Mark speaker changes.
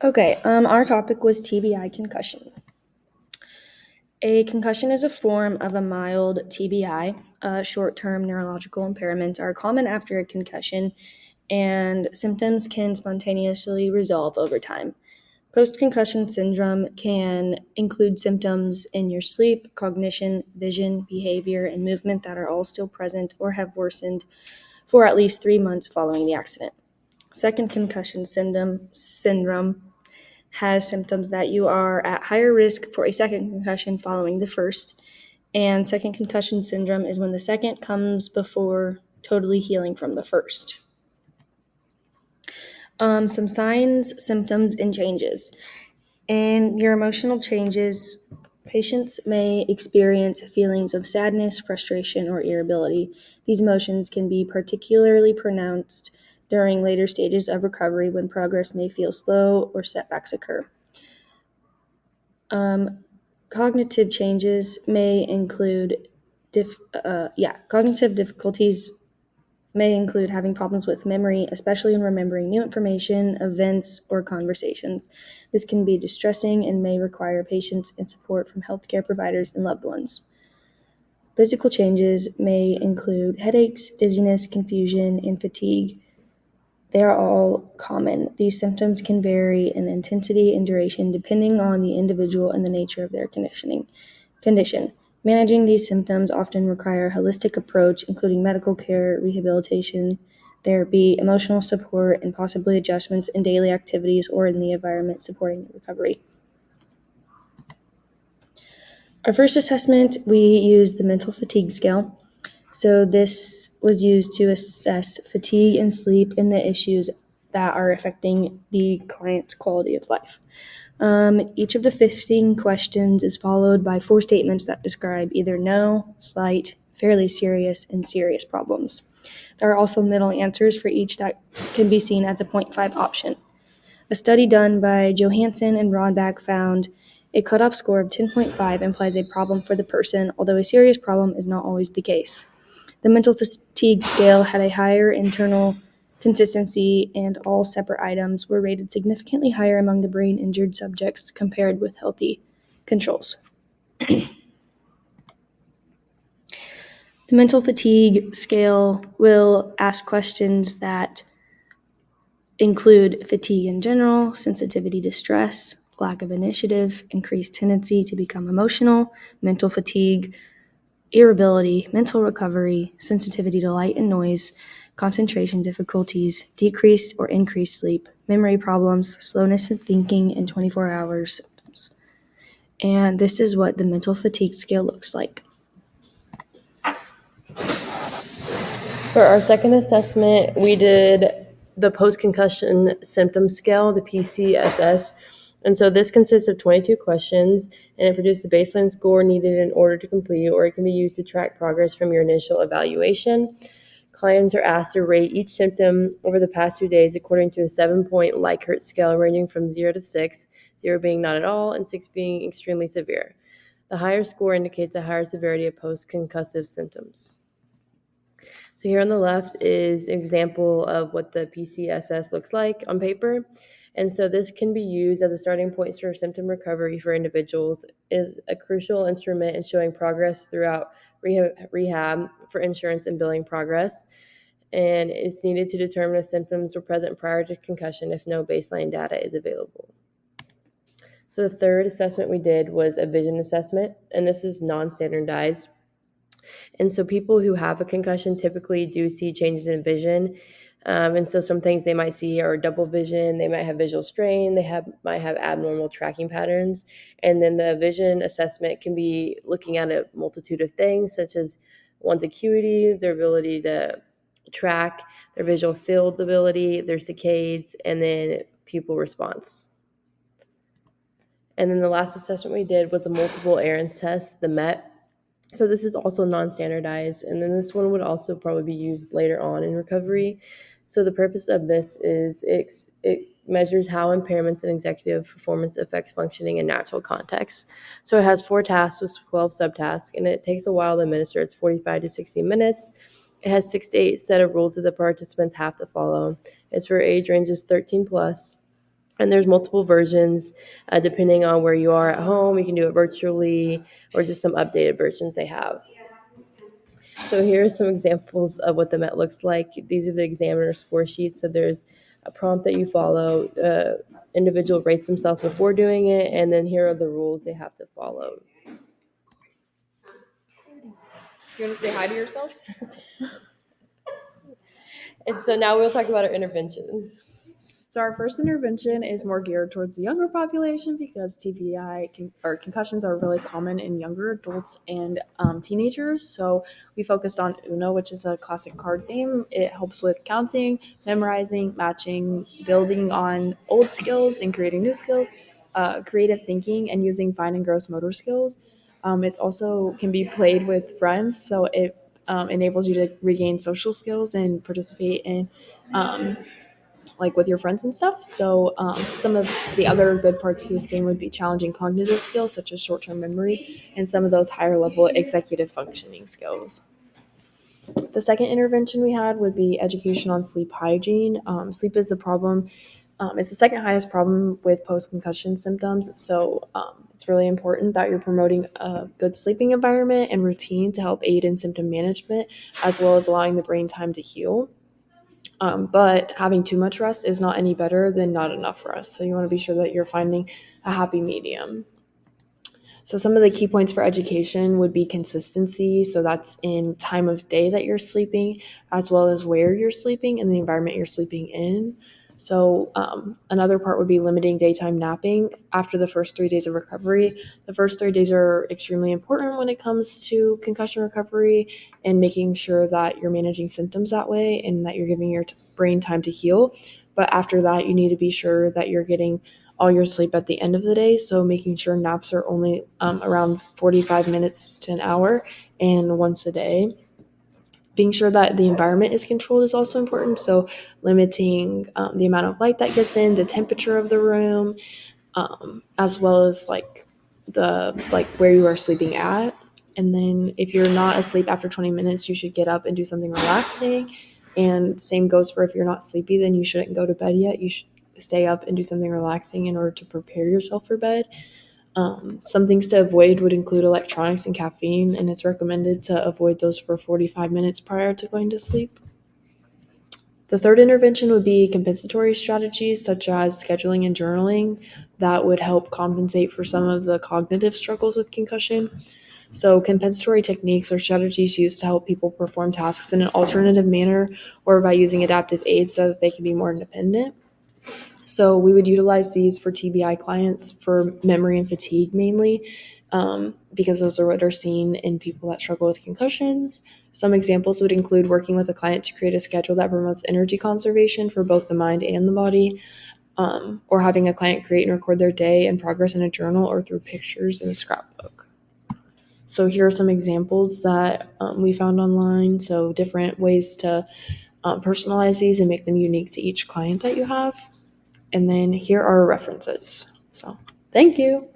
Speaker 1: Okay, our topic was TBI concussion. A concussion is a form of a mild TBI. Short-term neurological impairments are common after a concussion, and symptoms can spontaneously resolve over time. Post-concussion syndrome can include symptoms in your sleep, cognition, vision, behavior, and movement that are all still present or have worsened for at least 3 months following the accident. Second concussion syndrome has symptoms that you are at higher risk for a second concussion following the first. And second concussion syndrome is when the second comes before totally healing from the first. Some signs, symptoms, and changes. In your emotional changes, patients may experience feelings of sadness, frustration, or irritability. These emotions can be particularly pronounced during later stages of recovery when progress may feel slow or setbacks occur. Cognitive changes may include cognitive difficulties may include having problems with memory, especially in remembering new information, events, or conversations. This can be distressing and may require patience and support from healthcare providers and loved ones. Physical changes may include headaches, dizziness, confusion, and fatigue. They are all common. These symptoms can vary in intensity and duration depending on the individual and the nature of their condition. Managing these symptoms often require a holistic approach, including medical care, rehabilitation, therapy, emotional support, and possibly adjustments in daily activities or in the environment supporting the recovery. Our first assessment, we used the mental fatigue scale. So this was used to assess fatigue and sleep and the issues that are affecting the client's quality of life. Each of the 15 questions is followed by 4 statements that describe either no, slight, fairly serious, and serious problems. There are also middle answers for each that can be seen as a 0.5 option. A study done by Johansson and Rodbach found a cutoff score of 10.5 implies a problem for the person, although a serious problem is not always the case. The mental fatigue scale had a higher internal consistency, and all separate items were rated significantly higher among the brain-injured subjects compared with healthy controls. The mental fatigue scale will ask questions that include fatigue in general, sensitivity to stress, lack of initiative, increased tendency to become emotional, mental fatigue, irritability, mental recovery, sensitivity to light and noise, concentration difficulties, decreased or increased sleep, memory problems, slowness in thinking, and 24-hour symptoms. And this is what the mental fatigue scale looks like.
Speaker 2: For our second assessment, we did the post-concussion symptom scale, the PCSS. And so this consists of 22 questions, and it produced a baseline score needed in order to complete, or it can be used to track progress from your initial evaluation. Clients are asked to rate each symptom over the past 2 days according to a 7-point Likert scale ranging from 0 to 6, 0 being not at all, and 6 being extremely severe. The higher score indicates a higher severity of post-concussive symptoms. So here on the left is an example of what the PCSS looks like on paper. And so this can be used as a starting point for symptom recovery for individuals, is a crucial instrument in showing progress throughout rehab for insurance and billing progress. And it's needed to determine if symptoms were present prior to concussion if no baseline data is available. So the third assessment we did was a vision assessment, and this is non-standardized. And so people who have a concussion typically do see changes in vision. And so some things they might see are double vision, they might have visual strain, might have abnormal tracking patterns. And then the vision assessment can be looking at a multitude of things, such as one's acuity, their ability to track, their visual field ability, their saccades, and then pupil response. And then the last assessment we did was a multiple Aaron's test, the MET. So this is also non-standardized, and then this one would also probably be used later on in recovery. So the purpose of this is it measures how impairments in executive performance affects functioning in natural contexts. So it has 4 tasks with 12 subtasks, and it takes a while to administer. It's 45 to 60 minutes. It has 6 to 8 set of rules that the participants have to follow. It's for age ranges 13 plus. And there's multiple versions depending on where you are at home. You can do it virtually or just some updated versions they have. So here are some examples of what the MET looks like. These are the examiner score sheets. So there's a prompt that you follow. Individual rates themselves before doing it, and then here are the rules they have to follow.
Speaker 3: You want to say hi to yourself?
Speaker 2: And so now we'll talk about our interventions.
Speaker 3: So our first intervention is more geared towards the younger population because TBI or concussions are really common in younger adults and teenagers. So we focused on Uno, which is a classic card game. It helps with counting, memorizing, matching, building on old skills and creating new skills, creative thinking, and using fine and gross motor skills. It's also can be played with friends, so it enables you to regain social skills and participate in like with your friends and stuff. So some of the other good parts of this game would be challenging cognitive skills such as short-term memory and some of those higher level executive functioning skills. The second intervention we had would be education on sleep hygiene. Sleep is a problem. It's the second highest problem with post-concussion symptoms. So it's really important that you're promoting a good sleeping environment and routine to help aid in symptom management, as well as allowing the brain time to heal. But having too much rest is not any better than not enough rest. So you want to be sure that you're finding a happy medium. So some of the key points for education would be consistency. So that's in time of day that you're sleeping, as well as where you're sleeping and the environment you're sleeping in. So another part would be limiting daytime napping after the first 3 days of recovery. The first 3 days are extremely important when it comes to concussion recovery and making sure that you're managing symptoms that way and that you're giving your brain time to heal. But after that, you need to be sure that you're getting all your sleep at the end of the day. So making sure naps are only around 45 minutes to an hour and once a day. Being sure that the environment is controlled is also important. So limiting the amount of light that gets in, the temperature of the room, as well as like where you are sleeping at. And then if you're not asleep after 20 minutes, you should get up and do something relaxing. And same goes for if you're not sleepy, then you shouldn't go to bed yet. You should stay up and do something relaxing in order to prepare yourself for bed. Some things to avoid would include electronics and caffeine, and it's recommended to avoid those for 45 minutes prior to going to sleep. The third intervention would be compensatory strategies such as scheduling and journaling that would help compensate for some of the cognitive struggles with concussion. So, compensatory techniques are strategies used to help people perform tasks in an alternative manner or by using adaptive aids so that they can be more independent. So we would utilize these for TBI clients for memory and fatigue mainly, because those are what are seen in people that struggle with concussions. Some examples would include working with a client to create a schedule that promotes energy conservation for both the mind and the body, or having a client create and record their day and progress in a journal or through pictures in a scrapbook. So here are some examples that we found online. So different ways to personalize these and make them unique to each client that you have. And then here are references. So thank you.